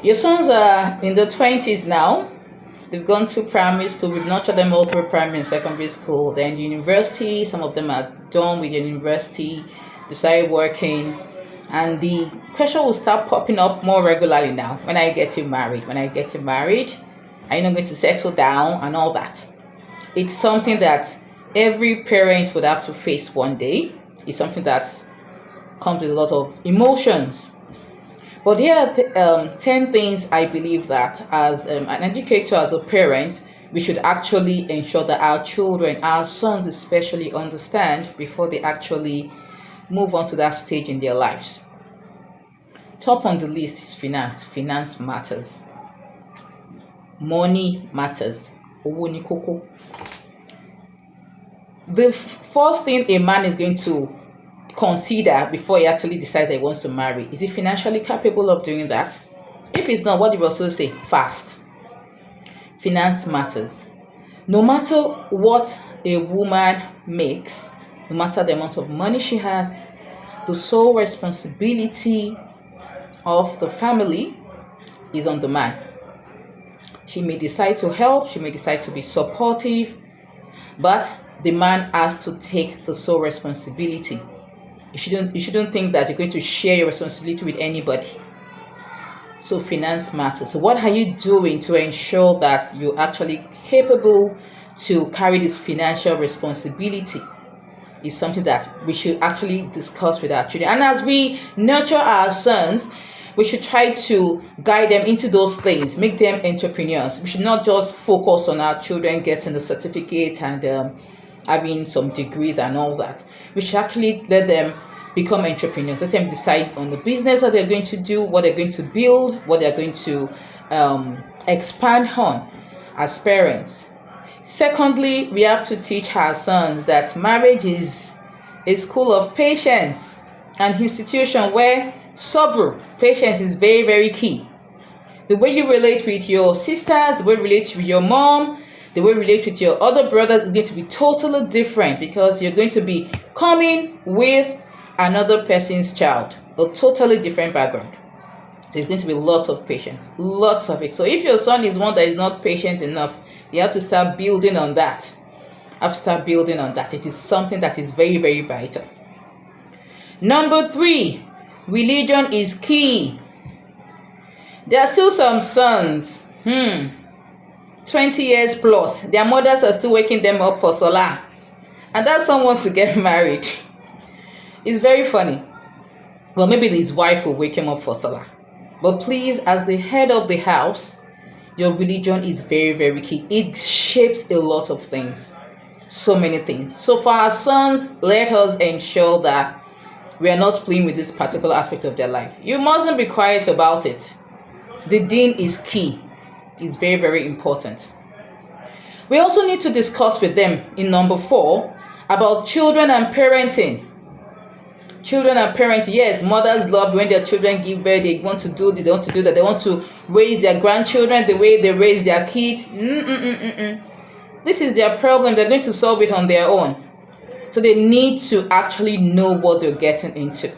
Your sons are in the 20s now. They've gone to primary school. We've nurtured them all through primary and secondary school. Then university, some of them are done with university. They started working. And the question will start popping up more regularly now. When I get you married? When I get you married? Are you not going to settle down and all that? It's something that every parent would have to face one day. It's something that comes with a lot of emotions. But here are 10 things I believe that as an educator, as a parent, we should actually ensure that our children, our sons especially, understand before they actually move on to that stage in their lives. Top on the list is finance. Finance matters. Money matters. Owó ni kókó. The first thing a man is going to consider before he actually decides that he wants to marry, is he financially capable of doing that? If he's not, what do you also say? Fast. Finance matters. No matter what a woman makes, no matter the amount of money she has, the sole responsibility of the family is on the man. She may decide to help, she may decide to be supportive, but the man has to take the sole responsibility. You shouldn't think that you're going to share your responsibility with anybody. So finance matters. So what are you doing to ensure that you're actually capable to carry this financial responsibility? Is something that we should actually discuss with our children. And as we nurture our sons, we should try to guide them into those things, make them entrepreneurs. We should not just focus on our children getting the certificate and having some degrees and all that. We should actually let them become entrepreneurs. Let them decide on the business that they're going to do, what they're going to build, what they're going to expand on as parents. Secondly, we have to teach our sons that marriage is a school of patience, an institution where patience is very, very key. The way you relate with your sisters, the way you relate with your mom, the way you relate with your other brothers is going to be totally different, because you're going to be coming with another person's child, a totally different background. So it's going to be lots of patience, lots of it. So if your son is one that is not patient enough, you have to start building on that. It is something that is very, very vital. Number 3, religion is key. There are still some sons, 20 years plus, their mothers are still waking them up for Salah, and that son wants to get married. It's very funny. Well, maybe his wife will wake him up for Salah. But please, as the head of the house, your religion is very, very key. It shapes a lot of things. So many things. So for our sons, let us ensure that we are not playing with this particular aspect of their life. You mustn't be quiet about it. The deen is key. It's very, very important. We also need to discuss with them in number 4 about children and parenting. Children and parenting. Yes, mothers love when their children give birth. They want to do this, they want to do that. They want to raise their grandchildren the way they raise their kids. This is their problem. They're going to solve it on their own. So they need to actually know what they're getting into.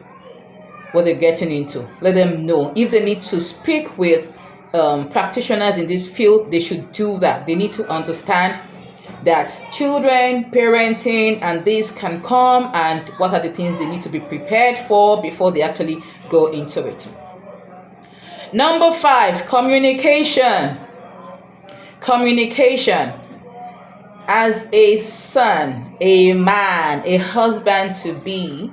Let them know. If they need to speak with practitioners in this field, they should do that. They need to understand that children, parenting, and this can come, and what are the things they need to be prepared for before they actually go into it. Number 5, communication. Communication. As a son, a man, a husband to be,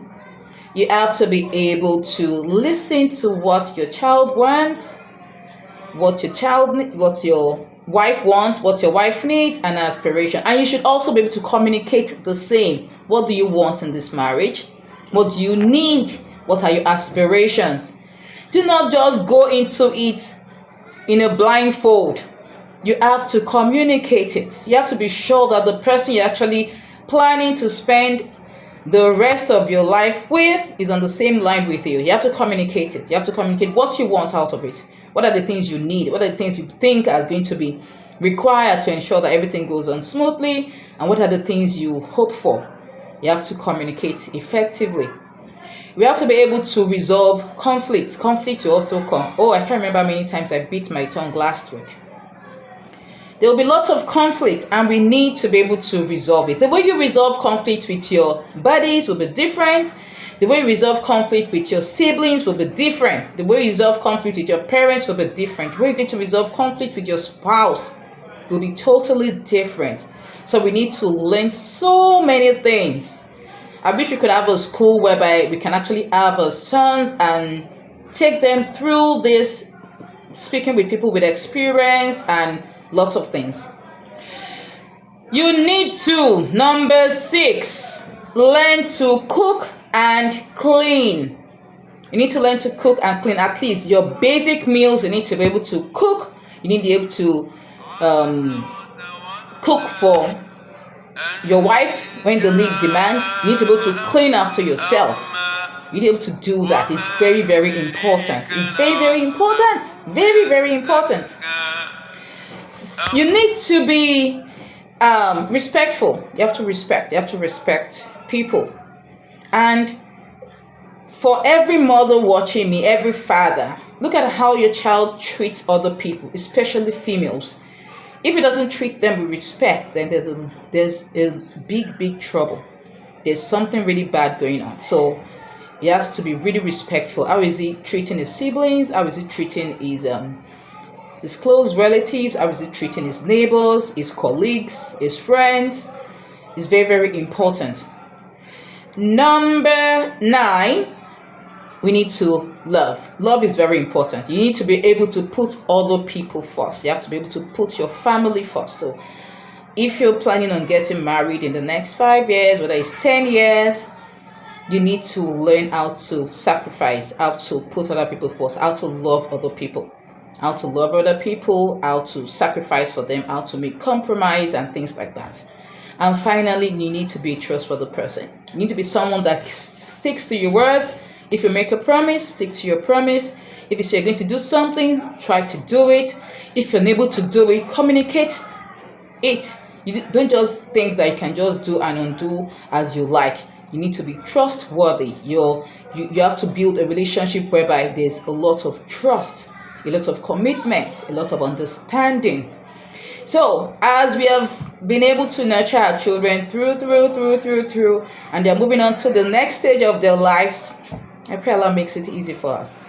you have to be able to listen to what your child wants, what your wife wants, what your wife needs, and aspiration. And you should also be able to communicate the same. What do you want in this marriage? What do you need? What are your aspirations? Do not just go into it in a blindfold. You have to communicate it. You have to be sure that the person you're actually planning to spend the rest of your life with is on the same line with you. You have to communicate it. You have to communicate what you want out of it. What are the things you need? What are the things you think are going to be required to ensure that everything goes on smoothly? And what are the things you hope for? You have to communicate effectively. We have to be able to resolve conflicts. Conflicts will also come. Oh, I can't remember how many times I bit my tongue last week. There will be lots of conflict, and we need to be able to resolve it. The way you resolve conflict with your buddies will be different. The way you resolve conflict with your siblings will be different. The way you resolve conflict with your parents will be different. The way you're going to resolve conflict with your spouse will be totally different. So we need to learn so many things. I wish we could have a school whereby we can actually have our sons and take them through this, speaking with people with experience and lots of things. You need to, number 6, learn to cook and clean. You need to learn to cook and clean. At least your basic meals, you need to be able to cook. You need to be able to cook for your wife when the need demands. You need to be able to clean after yourself. You need to be able to do that. It's very, very important. It's very, very important. Very, very important. You need to be respectful. You have to respect. You have to respect people. And for every mother watching me, every father, look at how your child treats other people, especially females. If he doesn't treat them with respect, then there's a big trouble. There's something really bad going on. So he has to be really respectful. How is he treating his siblings? How is he treating his close relatives? How is he treating his neighbors, his colleagues, his friends? It's very, very important. Number 9, we need to love. Love is very important. You need to be able to put other people first. You have to be able to put your family first. So if you're planning on getting married in the next 5 years, whether it's 10 years, you need to learn how to sacrifice, how to put other people first, how to love other people. How to love other people, how to sacrifice for them, how to make compromise and things like that. And finally, you need to be a trustworthy person. You need to be someone that sticks to your words. If you make a promise, stick to your promise. If you say you're going to do something, try to do it. If you're unable to do it, communicate it. You don't just think that you can just do and undo as you like. You need to be trustworthy. You have to build a relationship whereby there's a lot of trust, a lot of commitment, a lot of understanding. So as we have been able to nurture our children through, and they're moving on to the next stage of their lives, I pray Allah makes it easy for us.